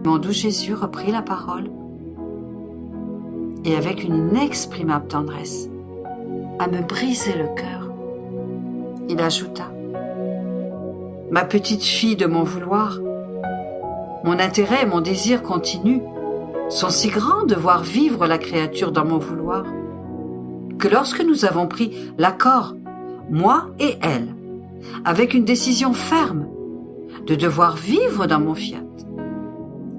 d'où Jésus reprit la parole et avec une inexprimable tendresse, à me briser le cœur, il ajouta: Ma petite fille de mon vouloir, mon intérêt et mon désir continu sont si grands de voir vivre la créature dans mon vouloir, que lorsque nous avons pris l'accord, moi et elle, avec une décision ferme de devoir vivre dans mon fiat,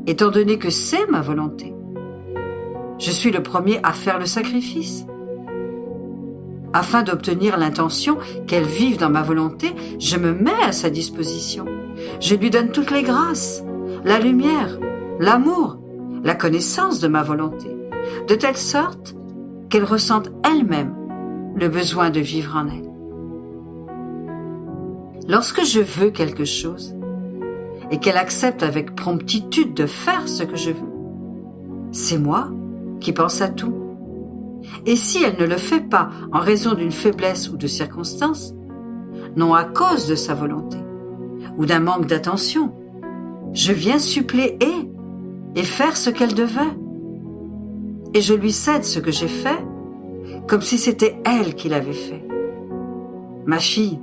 étant donné que c'est ma volonté, je suis le premier à faire le sacrifice. Afin d'obtenir l'intention qu'elle vive dans ma volonté, je me mets à sa disposition. Je lui donne toutes les grâces, la lumière, l'amour, la connaissance de ma volonté, de telle sorte qu'elle ressente elle-même le besoin de vivre en elle. Lorsque je veux quelque chose et qu'elle accepte avec promptitude de faire ce que je veux, c'est moi qui pense à tout. Et si elle ne le fait pas en raison d'une faiblesse ou de circonstances, non à cause de sa volonté ou d'un manque d'attention, je viens suppléer et faire ce qu'elle devait. Et je lui cède ce que j'ai fait comme si c'était elle qui l'avait fait. Ma fille,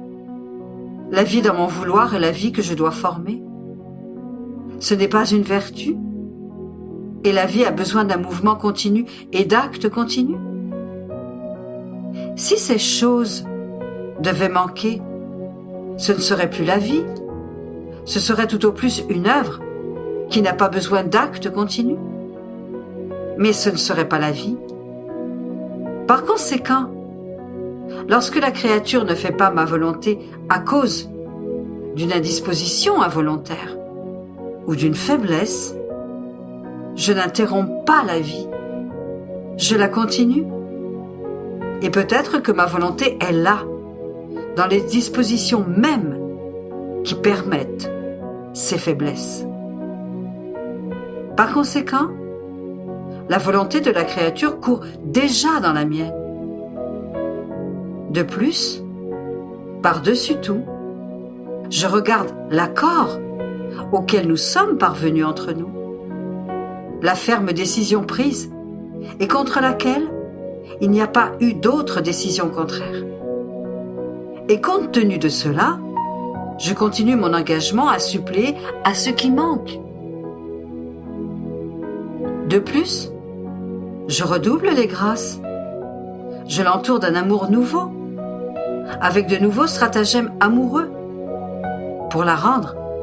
la vie dans mon vouloir est la vie que je dois former. Ce n'est pas une vertu, et la vie a besoin d'un mouvement continu et d'actes continus. Si ces choses devaient manquer, ce ne serait plus la vie, ce serait tout au plus une œuvre qui n'a pas besoin d'actes continus. Mais ce ne serait pas la vie. Par conséquent, lorsque la créature ne fait pas ma volonté à cause d'une indisposition involontaire ou d'une faiblesse, je n'interromps pas la vie, je la continue. Et peut-être que ma volonté est là, dans les dispositions mêmes qui permettent ces faiblesses. Par conséquent, la volonté de la créature court déjà dans la mienne. De plus, par-dessus tout, je regarde l'accord auquel nous sommes parvenus entre nous, la ferme décision prise et contre laquelle il n'y a pas eu d'autre décision contraire. Et compte tenu de cela, je continue mon engagement à suppléer à ce qui manque. De plus, je redouble les grâces. Je l'entoure d'un amour nouveau, avec de nouveaux stratagèmes amoureux, pour la rendre